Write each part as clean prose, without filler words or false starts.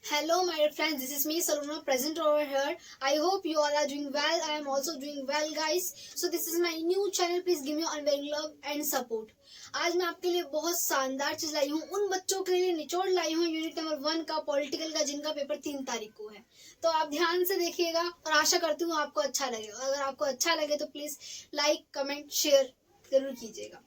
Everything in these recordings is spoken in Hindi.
Hello my dear friends, this is me Salona present over here. I hope you all are doing well. I am also doing well guys. So this is my new channel. Please give me your unwavering love and support. आज मैं आपके लिए बहुत शानदार चीज लाई हूँ, उन बच्चों के लिए निचोड़ लाई हूँ यूनिट नंबर 1 का पॉलिटिकल का, जिनका पेपर 3 तारीख को है। तो आप ध्यान से देखिएगा और आशा करती हूँ आपको अच्छा लगेगा। अगर आपको अच्छा लगे तो प्लीज लाइक कमेंट शेयर जरूर कीजिएगा।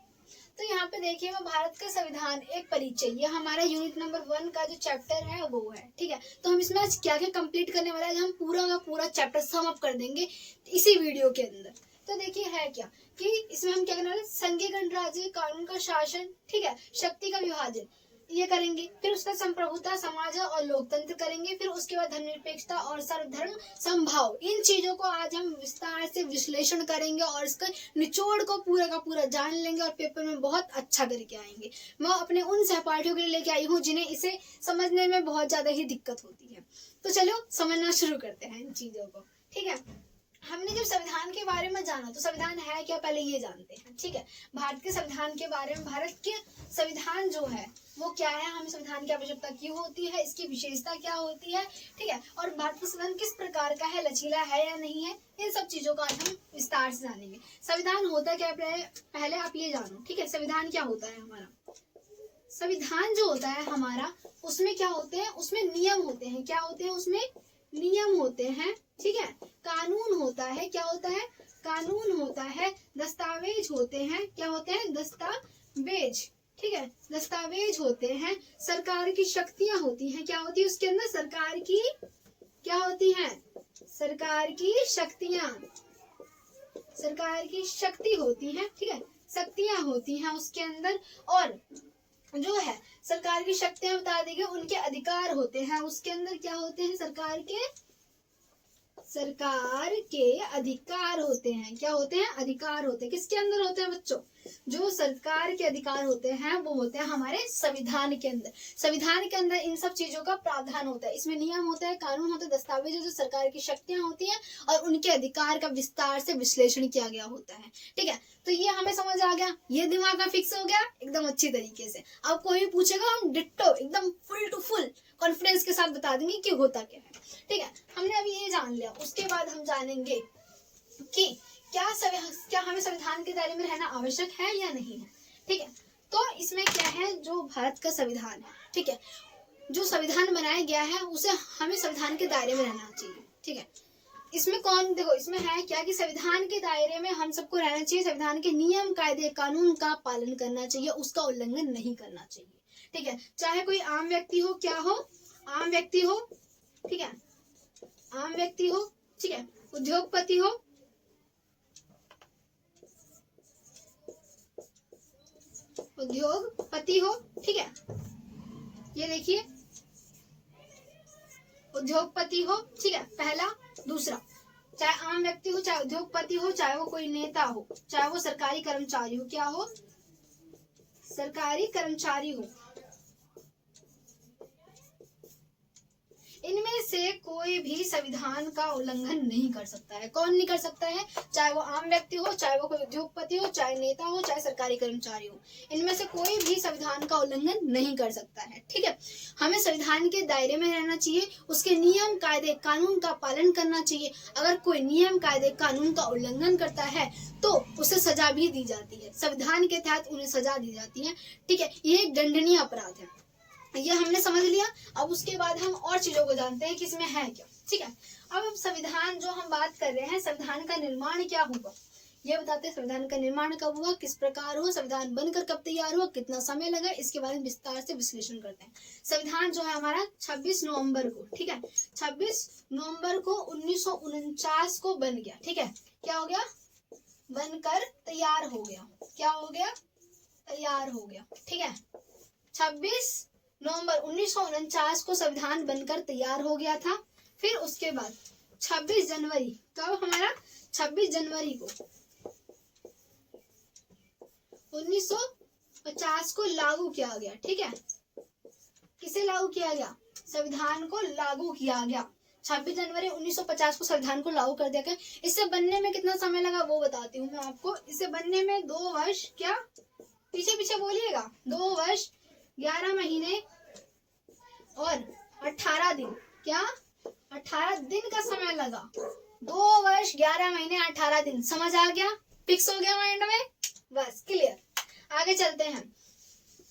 तो यहाँ पे देखिए, मैं भारत का संविधान एक परिचय, ये हमारा यूनिट नंबर 1 का जो चैप्टर है वो है। ठीक है, तो हम इसमें आज क्या क्या कंप्लीट करने वाला है, हम पूरा का पूरा चैप्टर सम अप कर देंगे इसी वीडियो के अंदर। तो देखिए है क्या कि इसमें हम क्या करने वाले, संघीय गणराज्य, कानून का शासन, ठीक है, शक्ति का विभाजन ये करेंगे, फिर उसका संप्रभुता, समाज और लोकतंत्र करेंगे, फिर उसके बाद धर्मनिरपेक्षता और सर्वधर्म समभाव। इन चीजों को आज हम विस्तार से विश्लेषण करेंगे और इसके निचोड़ को पूरा का पूरा जान लेंगे और पेपर में बहुत अच्छा करके आएंगे। मैं अपने उन सहपाठियों के लिए लेके आई हूँ जिन्हें इसे समझने में बहुत ज्यादा ही दिक्कत होती है। तो चलो समझना शुरू करते हैं इन चीजों को। ठीक है, हमने जब संविधान के बारे में जाना तो संविधान है क्या पहले ये जानते हैं। ठीक है, भारत के संविधान के बारे में, भारत के संविधान जो है वो क्या है, हमें संविधान की आवश्यकता क्यों होती है, इसकी विशेषता क्या होती है, ठीक है, और भारत का संविधान किस प्रकार का है, लचीला है या नहीं है, इन सब चीजों का आज हम विस्तार से जानेंगे। संविधान होता क्या है पहले आप ये जानो। ठीक है, संविधान क्या होता है हमारा, संविधान जो होता है हमारा, उसमें क्या होते हैं, उसमें नियम होते हैं। क्या होते हैं, उसमें नियम होते हैं। ठीक है, कानून होता है, क्या होता है, कानून होता है, दस्तावेज होते हैं, क्या होते हैं, दस्तावेज। ठीक है, दस्तावेज होते हैं, सरकार की शक्तियां होती हैं, क्या होती है उसके अंदर, सरकार की क्या होती हैं, सरकार की शक्तियां, सरकार की शक्ति होती है। ठीक है, शक्तियां होती हैं उसके अंदर, और जो है सरकार की शक्तियां बता देंगे, उनके अधिकार होते हैं उसके अंदर, क्या होते हैं, सरकार के अधिकार होते हैं। क्या होते हैं, अधिकार होते हैं। किसके अंदर होते हैं बच्चों, जो सरकार के अधिकार होते हैं वो होते हैं हमारे संविधान के अंदर। संविधान के अंदर इन सब चीजों का प्रावधान होता है। इसमें नियम होता है, कानून होता है, दस्तावेज, जो सरकार की शक्तियां होती हैं और उनके अधिकार का विस्तार से विश्लेषण किया गया होता है। ठीक है, तो ये हमें समझ आ गया, ये दिमाग में फिक्स हो गया एकदम अच्छी तरीके से। अब कोई भी पूछेगा हम डिट्टो एकदम फुल टू फुल कॉन्फिडेंस के साथ बता देंगे कि होता क्या है। ठीक है, हमने अभी ये जान लिया, उसके बाद हम जानेंगे कि क्या हमें संविधान के दायरे में रहना आवश्यक है या नहीं है। ठीक है, तो इसमें क्या है, जो भारत का संविधान है, ठीक है, जो संविधान बनाया गया है उसे हमें संविधान के दायरे में रहना चाहिए। ठीक है, इसमें कौन, देखो इसमें है क्या कि संविधान के दायरे में हम सबको रहना चाहिए। संविधान के नियम, कायदे, कानून का पालन करना चाहिए, उसका उल्लंघन नहीं करना चाहिए। ठीक है, चाहे कोई आम व्यक्ति हो, क्या हो, आम व्यक्ति हो, ठीक है, आम व्यक्ति हो, ठीक है, उद्योगपति हो, उद्योगपति हो, ठीक है, ये देखिए उद्योगपति हो, ठीक है, पहला। दूसरा, चाहे आम व्यक्ति हो, चाहे उद्योगपति हो, चाहे वो कोई नेता हो, चाहे वो सरकारी कर्मचारी हो, क्या हो, सरकारी कर्मचारी हो, इनमें से कोई भी संविधान का उल्लंघन नहीं कर सकता है। कौन नहीं कर सकता है, चाहे वो आम व्यक्ति हो, चाहे वो कोई उद्योगपति हो, चाहे नेता हो, चाहे सरकारी कर्मचारी हो, इनमें से कोई भी संविधान का उल्लंघन नहीं कर सकता है। ठीक है, हमें संविधान के दायरे में रहना चाहिए, उसके नियम, कायदे, कानून का पालन करना चाहिए। अगर कोई नियम, कायदे, कानून का उल्लंघन करता है तो उसे सजा भी दी जाती है, संविधान के तहत उन्हें सजा दी जाती है। ठीक है, ये एक दंडनीय अपराध है, ये हमने समझ लिया। अब उसके बाद हम और चीजों को जानते हैं कि इसमें है क्या। ठीक है, अब हम संविधान जो हम बात कर रहे हैं, संविधान का निर्माण क्या हुआ ये बताते हैं। संविधान का निर्माण कब हुआ, किस प्रकार हुआ, संविधान बनकर कब तैयार हुआ, कितना समय लगा, इसके बारे में विस्तार से विश्लेषण करते हैं। संविधान जो है हमारा 26 नवंबर को, ठीक है, 26 नवंबर को 1949 को बन गया। ठीक है, क्या हो गया, बनकर तैयार हो गया, क्या हो गया, तैयार हो गया। ठीक है, 26 नवंबर 1949 को संविधान बनकर तैयार हो गया था। फिर उसके बाद 26 जनवरी, कब हमारा 26 जनवरी को 1950 को लागू किया गया। ठीक है, किसे लागू किया गया, संविधान को लागू किया गया। 26 जनवरी 1950 को संविधान को लागू कर दिया गया। इसे बनने में कितना समय लगा वो बताती हूँ मैं आपको। इसे बनने में 2 वर्ष, क्या पीछे पीछे बोलिएगा, 2 वर्ष 11 महीने और 18 18 दिन, क्या 18 दिन का समय लगा, 2 वर्ष 11 महीने 18 दिन। समझ आ गया, फिक्स हो गया माइंड में, बस क्लियर। आगे चलते हैं,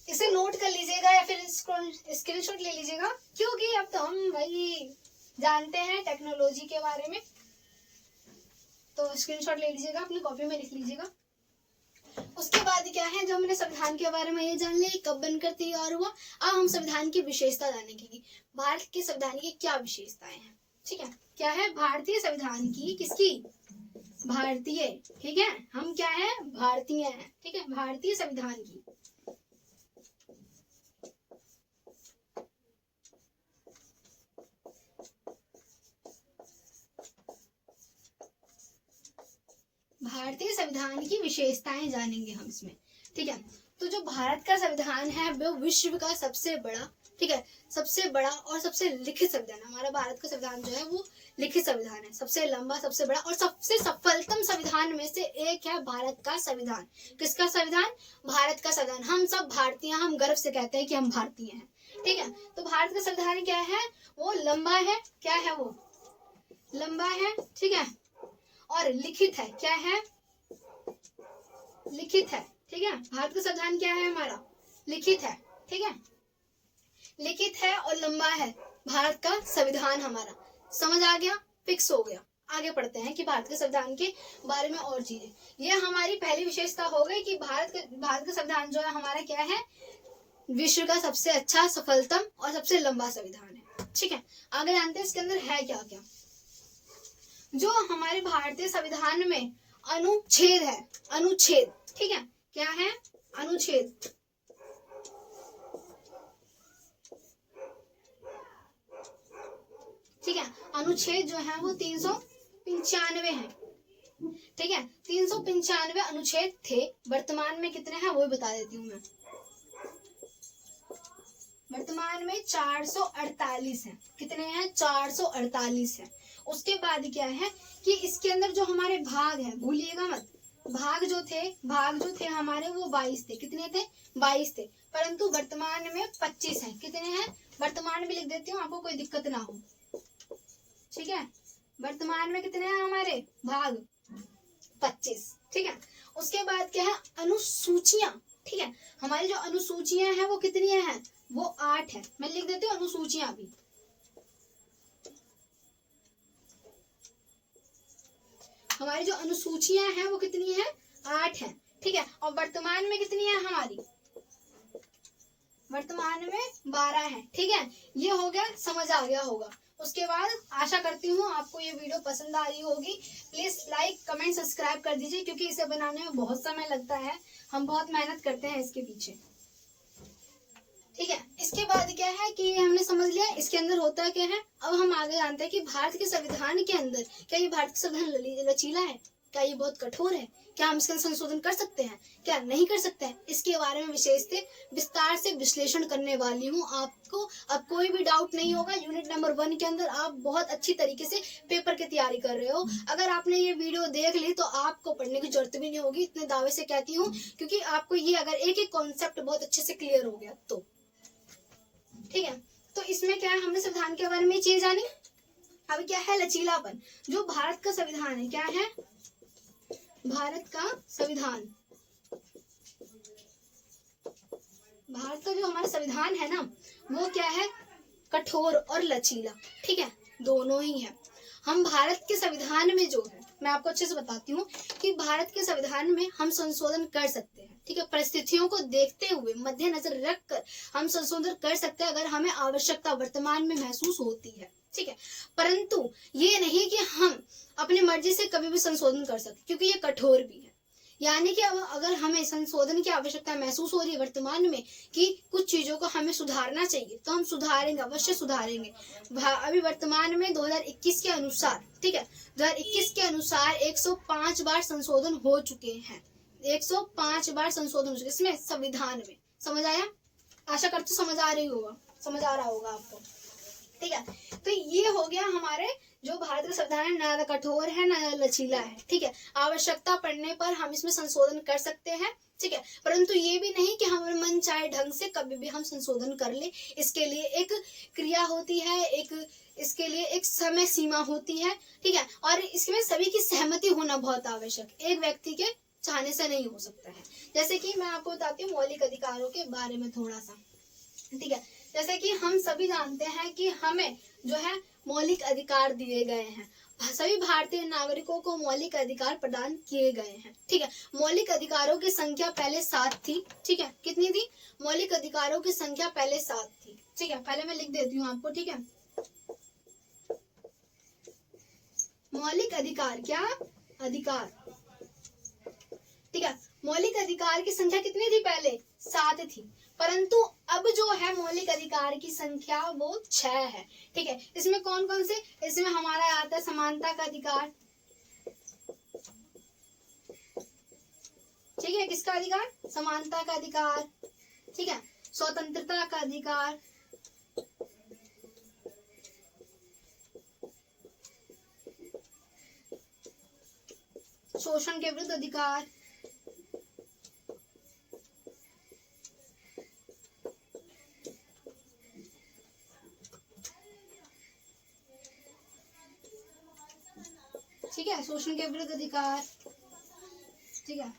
इसे नोट कर लीजिएगा या फिर स्क्रीनशॉट ले लीजिएगा, क्योंकि अब तो हम भाई जानते हैं टेक्नोलॉजी के बारे में। तो स्क्रीनशॉट ले लीजिएगा, अपनी कॉपी में लिख लीजिएगा। उसके बाद क्या है, जो हमने संविधान के बारे में ये जान लिया कब बनकर तैयार हुआ। अब हम संविधान की विशेषता जानेंगे कि भारत के संविधान की क्या विशेषताएं हैं। ठीक है, क्या है भारतीय संविधान की, किसकी, भारतीय। ठीक है, हम क्या है, भारतीय हैं। ठीक है, भारतीय संविधान की। भारतीय संविधान की विशेषताएं जानेंगे हम इसमें। ठीक है, तो जो भारत का संविधान है वो विश्व का सबसे बड़ा, ठीक है, सबसे बड़ा और सबसे लिखित संविधान। हमारा भारत का संविधान जो है वो लिखित संविधान है, सबसे लंबा, सबसे बड़ा और सबसे सफलतम संविधान में से एक है भारत का संविधान। किसका संविधान, भारत का संविधान। हम सब भारतीय, हम गर्व से कहते हैं कि हम भारतीय हैं। ठीक है, तो भारत का संविधान क्या है, वो लंबा है, क्या है, वो लंबा है। ठीक है, और लिखित है, क्या है, लिखित है। ठीक है, भारत का संविधान क्या है हमारा, लिखित है। ठीक है, लिखित है और लंबा है भारत का संविधान हमारा। समझ आ गया, फिक्स हो गया। आगे पढ़ते हैं कि भारत के संविधान के बारे में और चीजें। ये हमारी पहली विशेषता हो गई कि भारत का संविधान जो है हमारा क्या है, विश्व का सबसे अच्छा, सफलतम और सबसे लंबा संविधान है। ठीक है, आगे जानते हैं इसके अंदर है क्या क्या। जो हमारे भारतीय संविधान में अनुच्छेद है, अनुच्छेद, ठीक है, क्या है, अनुच्छेद। ठीक है, अनुच्छेद जो है वो 395 है। ठीक है, 395 अनुच्छेद थे, वर्तमान में कितने हैं वो बता देती हूँ मैं। वर्तमान में 448 है। कितने हैं, 448 है। उसके बाद क्या है कि इसके अंदर जो हमारे भाग है, भूलिएगा मत, भाग जो थे हमारे वो 22 थे। कितने थे, 22 थे, परंतु वर्तमान में 25 हैं। कितने हैं, वर्तमान में लिख देती हूँ आपको कोई दिक्कत ना हो। ठीक है, वर्तमान में कितने हैं हमारे भाग, 25। ठीक है, उसके बाद क्या है, अनुसूचियां। ठीक है, हमारी जो अनुसूचियां हैं वो कितनी हैं, वो 8 है। मैं लिख देती हूँ अनुसूचियां भी। हमारी जो अनुसूचियां हैं वो कितनी है, 8 है। ठीक है, और वर्तमान में कितनी है हमारी, वर्तमान में 12 है। ठीक है, ये हो गया, समझ आ गया होगा। उसके बाद आशा करती हूँ आपको ये वीडियो पसंद आ रही होगी। प्लीज लाइक, कमेंट, सब्सक्राइब कर दीजिए, क्योंकि इसे बनाने में बहुत समय लगता है, हम बहुत मेहनत करते हैं इसके पीछे। ठीक है, इसके बाद क्या है कि हमने समझ लिया इसके अंदर होता क्या है। अब हम आगे जानते हैं कि भारत के संविधान के अंदर, क्या ये भारत का संविधान लचीला है, क्या ये बहुत कठोर है, क्या हम इसका संशोधन कर सकते हैं, क्या नहीं कर सकते हैं, इसके बारे में विस्तार से विश्लेषण करने वाली हूँ आपको। अब कोई भी डाउट नहीं होगा। यूनिट नंबर 1 के अंदर आप बहुत अच्छी तरीके से पेपर की तैयारी कर रहे हो। अगर आपने ये वीडियो देख ली तो आपको पढ़ने की जरूरत भी नहीं होगी, इतने दावे से कहती हूँ, क्योंकि आपको ये अगर एक एक कॉन्सेप्ट बहुत अच्छे से क्लियर हो गया तो। ठीक है, तो इसमें क्या है, हमने संविधान के बारे में चीज जानी। अब क्या है, लचीलापन। जो भारत का संविधान है, क्या है, भारत का संविधान, भारत का जो हमारा संविधान है ना वो क्या है, कठोर और लचीला। ठीक है, दोनों ही है। हम भारत के संविधान में जो है, मैं आपको अच्छे से बताती हूँ कि भारत के संविधान में हम संशोधन कर सकते हैं। ठीक है, परिस्थितियों को देखते हुए, मद्देनजर रखकर हम संशोधन कर सकते हैं अगर हमें आवश्यकता वर्तमान में महसूस होती है। ठीक है, परंतु ये नहीं कि हम अपनी मर्जी से कभी भी संशोधन कर सकते, क्योंकि ये कठोर भी है। यानी कि अब अगर हमें संशोधन की आवश्यकता महसूस हो रही है वर्तमान में कि कुछ चीजों को हमें सुधारना चाहिए, तो हम सुधारेंगे, अवश्य सुधारेंगे। अभी वर्तमान में 2021 के अनुसार, ठीक है, 2021 के अनुसार 105 बार संशोधन हो चुके हैं। 105 बार संशोधन हो चुके इसमें, संविधान में। समझ आया, आशा करती समझ आ रहा होगा आपको। ठीक है, तो ये हो गया हमारे जो भारत का संविधान है, ना कठोर है ना लचीला है। ठीक है, आवश्यकता पड़ने पर हम इसमें संशोधन कर सकते हैं। ठीक है। परंतु ये भी नहीं कि हमारे मन चाहे ढंग से कभी भी हम संशोधन कर ले। इसके लिए एक क्रिया होती है, इसके लिए एक समय सीमा होती है, ठीक है। और इसमें सभी की सहमति होना बहुत आवश्यक, एक व्यक्ति के चाहने से नहीं हो सकता है। जैसे कि मैं आपको बताती हूँ मौलिक अधिकारों के बारे में थोड़ा सा, ठीक है। जैसे कि हम सभी जानते हैं कि हमें जो है मौलिक अधिकार दिए गए हैं, सभी भारतीय नागरिकों को मौलिक अधिकार प्रदान किए गए हैं, ठीक है। मौलिक अधिकारों की संख्या पहले 7 थी, ठीक है। कितनी थी? मौलिक अधिकारों की संख्या पहले 7 थी, ठीक है। पहले मैं लिख देती हूँ आपको, ठीक है। मौलिक अधिकार, क्या? अधिकार, ठीक है। मौलिक अधिकार की संख्या कितनी थी? पहले 7 थी, परंतु अब जो है मौलिक अधिकार की संख्या वो 6 है, ठीक है। इसमें कौन कौन से? इसमें हमारा आता है समानता का अधिकार, ठीक है। किसका अधिकार? समानता का अधिकार, ठीक है। स्वतंत्रता का अधिकार, शोषण के विरुद्ध अधिकार, ठीक है। शोषण के विरुद्ध अधिकार, ठीक है।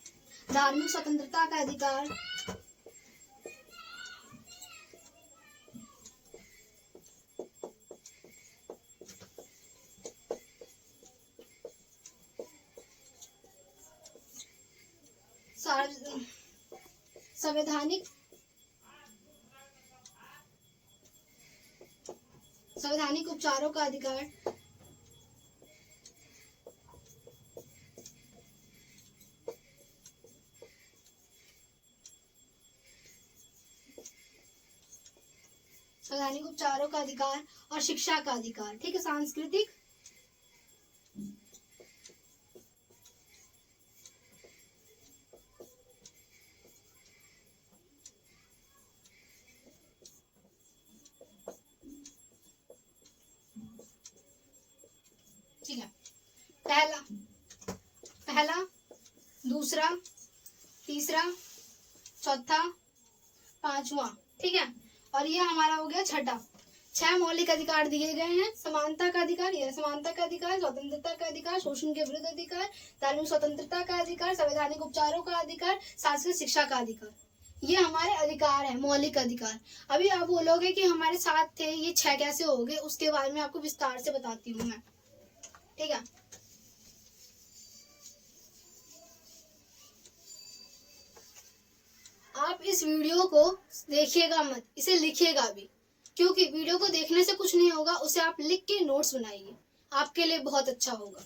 धार्मिक स्वतंत्रता का अधिकार, संवैधानिक उपचारों का अधिकार, संवैधानिक उपचारों का अधिकार और शिक्षा का अधिकार, ठीक है। सांस्कृतिक, ठीक है। पहला, दूसरा, तीसरा, चौथा, पांचवा, ठीक है। और ये हमारा हो गया छठा। 6 मौलिक अधिकार दिए गए हैं। समानता का अधिकार, यह समानता का अधिकार, स्वतंत्रता का अधिकार, शोषण के विरुद्ध अधिकार, धार्मिक स्वतंत्रता का अधिकार, संवैधानिक उपचारों का अधिकार, शासकीय शिक्षा का अधिकार, ये हमारे अधिकार है, मौलिक अधिकार। अभी आप बोलोगे कि हमारे 7 थे, ये 6 कैसे हो गए? उसके बारे में आपको विस्तार से बताती हूँ मैं, ठीक है। आप इस वीडियो को देखिएगा मत, इसे लिखिएगा भी, क्योंकि वीडियो को देखने से कुछ नहीं होगा, उसे आप लिख के नोट्स बनाइए, आपके लिए बहुत अच्छा होगा।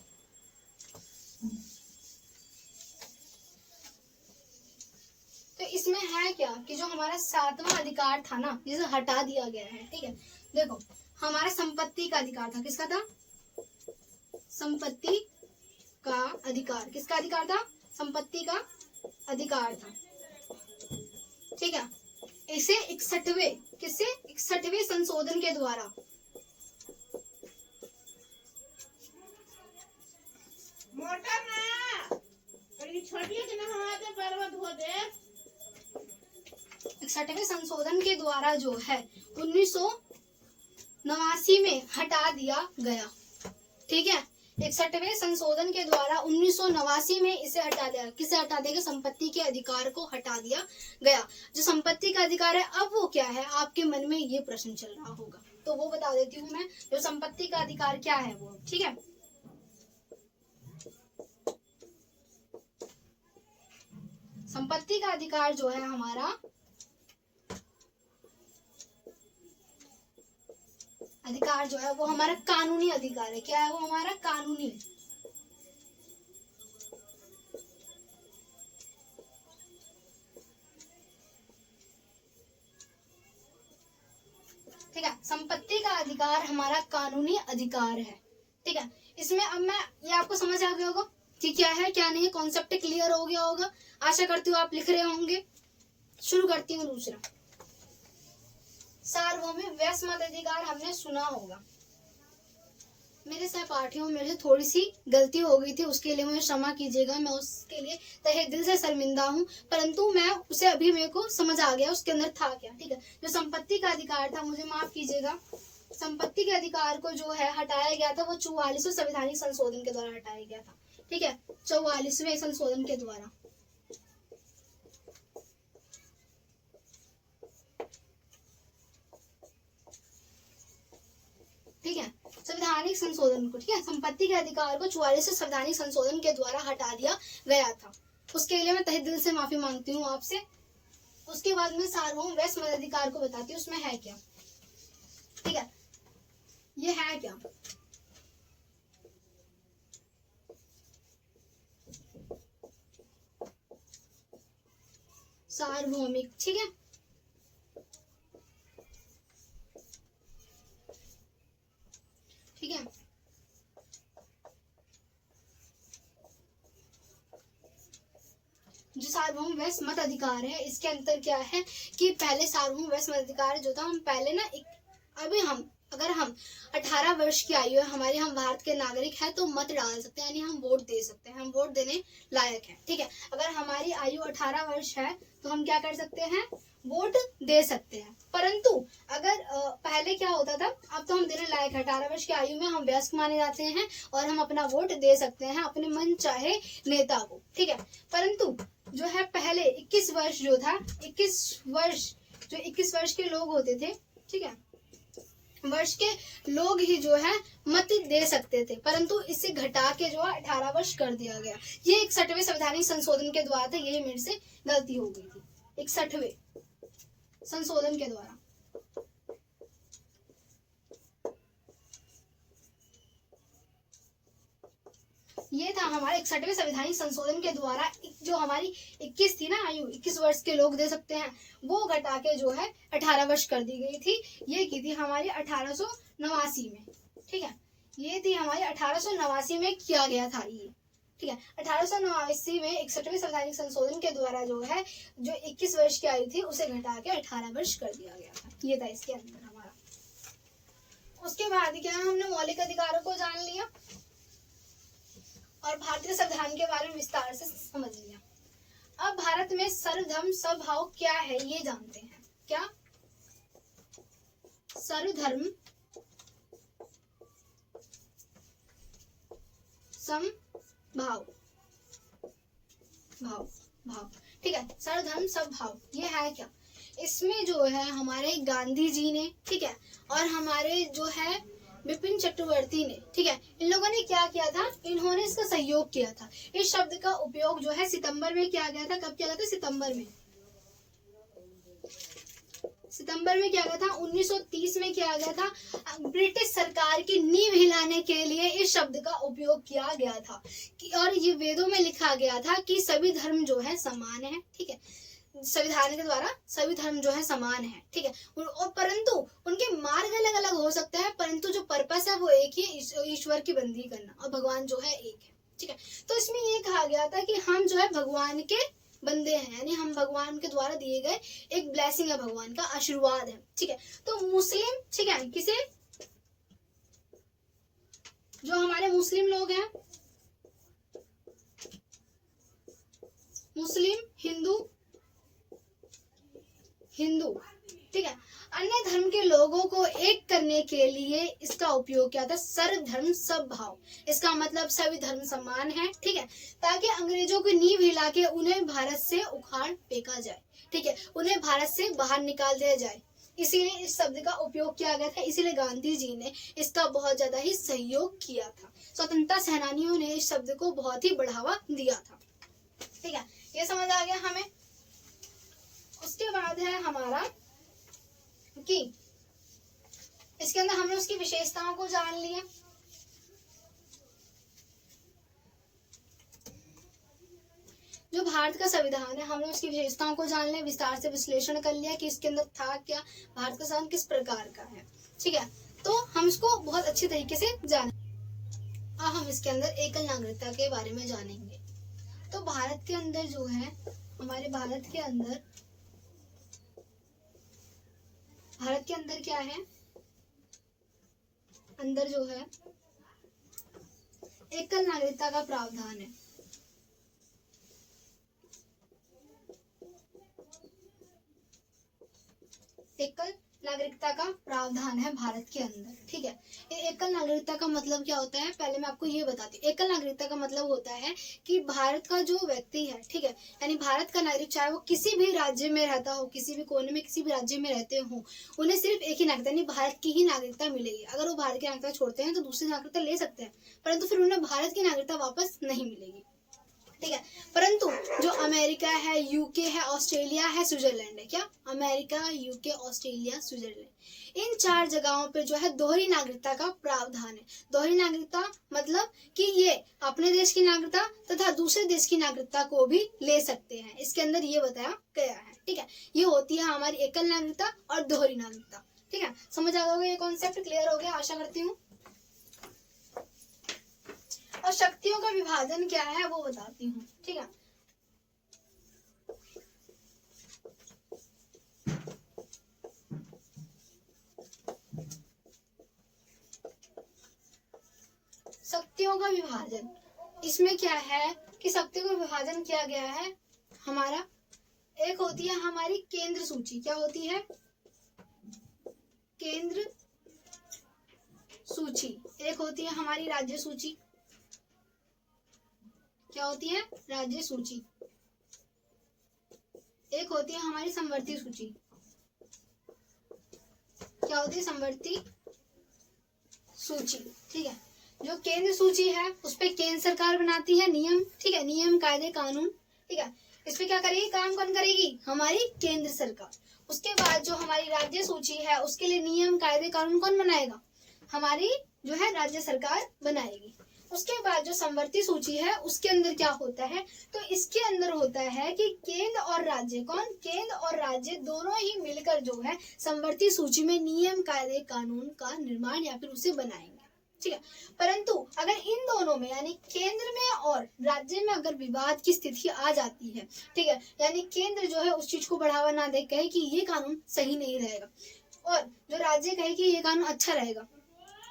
तो इसमें है क्या कि जो हमारा 7वां अधिकार था ना, जिसे हटा दिया गया है, ठीक है। देखो, हमारा संपत्ति का अधिकार था, किसका था? संपत्ति का अधिकार, किसका अधिकार था? संपत्ति का अधिकार था, ठीक है। इसे 61वें संशोधन के द्वारा मोटर ना छोटिए के नहाते पर्वत हो दे 61वें संशोधन के द्वारा जो है 1989 में हटा दिया गया, ठीक है। 61वें संशोधन के द्वारा 1989 में इसे हटा दिया। किसे हटा देगा? संपत्ति के अधिकार को हटा दिया गया। जो संपत्ति का अधिकार है, अब वो क्या है? आपके मन में ये प्रश्न चल रहा होगा, तो वो बता देती हूँ मैं। जो संपत्ति का अधिकार क्या है वो, ठीक है। संपत्ति का अधिकार जो है हमारा अधिकार जो है वो हमारा कानूनी अधिकार है। क्या है वो? हमारा कानूनी, ठीक है। संपत्ति का अधिकार हमारा कानूनी अधिकार है, ठीक है। इसमें अब मैं ये आपको समझ आ गया होगा कि क्या है क्या नहीं है, कॉन्सेप्ट क्लियर हो गया होगा। आशा करती हूँ आप लिख रहे होंगे। शुरू करती हूँ दूसरा, सार्वभौमिक व्यस्मत अधिकार हमने सुना होगा। मेरे सहपाठियों, मेरे से थोड़ी सी गलती हो गई थी, उसके लिए मुझे क्षमा कीजिएगा। मैं उसके लिए तहे दिल से शर्मिंदा हूँ, परंतु मैं उसे अभी मेरे को समझ आ गया उसके अंदर था क्या। ठीक है, जो संपत्ति का अधिकार था, मुझे माफ कीजिएगा, संपत्ति के अधिकार को जो है हटाया गया था, वो 44वें संवैधानिक संशोधन के द्वारा हटाया गया था। ठीक है, 44वें संशोधन के द्वारा। ठीक है, संवैधानिक संशोधन को, ठीक है, संपत्ति के अधिकार को 44वें संवैधानिक संशोधन के द्वारा हटा दिया गया था। उसके लिए मैं तहे दिल से माफी मांगती हूँ आपसे। उसके बाद में सार्वभौम वैश्विक मताधिकार को बताती हूँ, उसमें है क्या। ठीक है, ये है क्या। सार्वभौमिक, ठीक है, ठीक है, जो सार्वभौम वैश्विक मत अधिकार है, इसके अंतर क्या है कि पहले सार्वभौम वैश्विक मत अधिकार जो था, हम पहले ना अभी हम अगर हम 18 वर्ष की आयु है हमारी, हम भारत के नागरिक हैं, तो मत डाल सकते हैं, यानी हम वोट दे सकते हैं, हम वोट देने लायक हैं। ठीक है, अगर हमारी आयु 18 वर्ष है तो हम क्या कर सकते हैं, वोट दे सकते हैं। परंतु अगर पहले क्या होता था, अब तो हम देने लायक है, 18 वर्ष की आयु में हम वयस्क माने जाते हैं और हम अपना वोट दे सकते हैं अपने मन चाहे नेता को। ठीक है, परंतु जो है पहले 21 वर्ष जो था, 21 वर्ष के लोग होते थे, ठीक है, वर्ष के लोग ही जो है मत दे सकते थे, परंतु इसे घटा के जो है 18 वर्ष कर दिया गया। ये 61वें संवैधानिक संशोधन के द्वारा था, यही मेरे से गलती हो गई थी, 61वें संशोधन के द्वारा। ये था हमारे 61वें संवैधानिक संशोधन के द्वारा, जो हमारी 21 थी ना आयु, 21 वर्ष के लोग दे सकते हैं, वो घटा के जो है 18 वर्ष कर दी गई थी। ये की थी हमारी 1889 में। ठीक है, ये थी हमारी 1889 में किया गया था ये। ठीक है, 1889 में 61वें संवैधानिक संशोधन के द्वारा जो है, जो 21 वर्ष की आयु थी उसे घटा के 18 वर्ष कर दिया गया था। ये था इसके अंदर हमारा। उसके बाद क्या, हमने मौलिक अधिकारों को जान लिया और भारतीय संविधान के बारे में विस्तार से समझ लिया। अब भारत में सर्वधर्म समभाव क्या है ये जानते हैं। क्या, सर्वधर्म समभाव, भाव, ठीक है, सर्वधर्म समभाव ये है क्या। इसमें जो है हमारे गांधी जी ने, ठीक है, और हमारे जो है विपिन चक्रवर्ती ने, ठीक है, इन लोगों ने क्या किया था, इन्होंने इसका सहयोग किया था। इस शब्द का उपयोग जो है सितंबर में किया गया था। कब किया गया था, सितंबर में किया गया था, 1930 में किया गया था। ब्रिटिश सरकार की नींव हिलाने के लिए इस शब्द का उपयोग किया गया था और ये वेदों में लिखा गया था कि सभी धर्म जो है समान है। ठीक है, संविधान के द्वारा सभी धर्म जो है समान है। ठीक है, और परंतु उनके मार्ग अलग अलग हो सकते हैं, परंतु जो पर्पस है वो एक ही, ईश्वर की बंदगी करना, और भगवान जो है एक है। ठीक है, तो इसमें ये कहा गया था कि हम जो है भगवान के बंदे हैं, यानी हम भगवान के द्वारा दिए गए एक ब्लेसिंग है, भगवान का आशीर्वाद है। ठीक है, तो मुस्लिम, ठीक है, किसे, जो हमारे मुस्लिम लोग हैं, मुस्लिम, हिंदू, ठीक है, अन्य धर्म के लोगों को एक करने के लिए इसका उपयोग किया था, सर्वधर्म समभाव। इसका मतलब सभी धर्म समान है। ठीक है, ताकि अंग्रेजों की नींव हिला के उन्हें भारत से उखाड़ फेंका जाए। ठीक है, उन्हें भारत से बाहर निकाल दिया जाए, इसीलिए इस शब्द का उपयोग किया गया था। इसीलिए गांधी जी ने इसका बहुत ज्यादा ही सहयोग किया था। स्वतंत्रता सेनानियों ने इस शब्द को बहुत ही बढ़ावा दिया था। ठीक है, ये समझ आ गया हमें। उसके बाद है हमारा कि इसके अंदर हमने उसकी विशेषताओं को जान लिया। जो भारत का संविधान है, हमने उसकी विशेषताओं को जान लिया, विस्तार से विश्लेषण कर लिया कि इसके अंदर था क्या, भारत का संविधान किस प्रकार का है। ठीक है, तो हम इसको बहुत अच्छी तरीके से जाने। अब हम इसके अंदर एकल नागरिकता के बारे में जानेंगे। तो भारत के अंदर जो है, हमारे भारत के अंदर क्या है, अंदर जो है एकल नागरिकता का प्रावधान है। एकल नागरिकता का प्रावधान है भारत के अंदर, ठीक है। ये एकल नागरिकता का मतलब क्या होता है, पहले मैं आपको ये बताती हूँ। एकल नागरिकता का मतलब होता है कि भारत का जो व्यक्ति है, ठीक है, यानी भारत का नागरिक, चाहे वो किसी भी राज्य में रहता हो, किसी भी कोने में किसी भी राज्य में रहते हो, उन्हें सिर्फ एक ही नागरिकता यानी भारत की ही नागरिकता मिलेगी। अगर वो भारत की नागरिकता छोड़ते हैं तो दूसरी नागरिकता ले सकते हैं, परंतु फिर उन्हें भारत की नागरिकता वापस नहीं मिलेगी, ठीक है। परंतु जो अमेरिका है, यूके है, ऑस्ट्रेलिया है, स्विट्जरलैंड है, क्या, अमेरिका, यूके, ऑस्ट्रेलिया, स्विट्जरलैंड, इन 4 जगहों पे जो है दोहरी नागरिकता का प्रावधान है। दोहरी नागरिकता मतलब कि ये अपने देश की नागरिकता तथा दूसरे देश की नागरिकता को भी ले सकते हैं, इसके अंदर ये बताया गया है, ठीक है। ये होती है हमारी एकल नागरिकता और दोहरी नागरिकता, ठीक है। समझ आ गया, ये कॉन्सेप्ट क्लियर हो गया, आशा करती हूँ। और शक्तियों का विभाजन क्या है वो बताती हूँ, ठीक है। शक्तियों का विभाजन, इसमें क्या है कि शक्तियों का विभाजन किया गया है हमारा। एक होती है हमारी केंद्र सूची, क्या होती है, केंद्र सूची। एक होती है हमारी राज्य सूची, क्या होती है, राज्य सूची। एक होती है हमारी समवर्ती सूची, क्या होती है, समवर्ती सूची, ठीक है। जो केंद्र सूची है उस पे केंद्र सरकार बनाती है नियम, ठीक है, नियम, कायदे, कानून, ठीक है। इस पे क्या करेगी, काम कौन करेगी, हमारी केंद्र सरकार। उसके बाद जो हमारी राज्य सूची है उसके लिए नियम, कायदे, कानून कौन बनाएगा, हमारी जो है राज्य सरकार बनाएगी। उसके बाद जो समवर्ती सूची है उसके अंदर क्या होता है, तो इसके अंदर होता है कि केंद्र और राज्य, कौन, केंद्र और राज्य दोनों ही मिलकर जो है समवर्ती सूची में नियम, कायदे, कानून का निर्माण या फिर उसे बनाएंगे, ठीक है। परंतु अगर इन दोनों में यानी केंद्र में और राज्य में अगर विवाद की स्थिति आ जाती है, ठीक है, यानी केंद्र जो है उस चीज को बढ़ावा ना दे, कहे कि ये कानून सही नहीं रहेगा, और जो राज्य कहे कि ये कानून अच्छा रहेगा,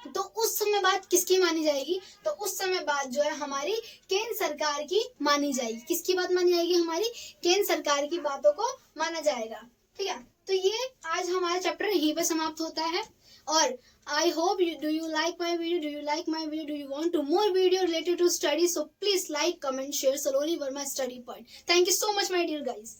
तो उस समय बात किसकी मानी जाएगी, तो उस समय बात जो है हमारी केंद्र सरकार की मानी जाएगी। किसकी बात मानी जाएगी, हमारी केंद्र सरकार की बातों को माना जाएगा, ठीक है। तो ये आज हमारा चैप्टर यहीं पे समाप्त होता है। और I hope you like my video. Do you like my video? Do you want to more video related to study? So please like, comment, share. Saloni were my study point. Thank you so much, my dear guys.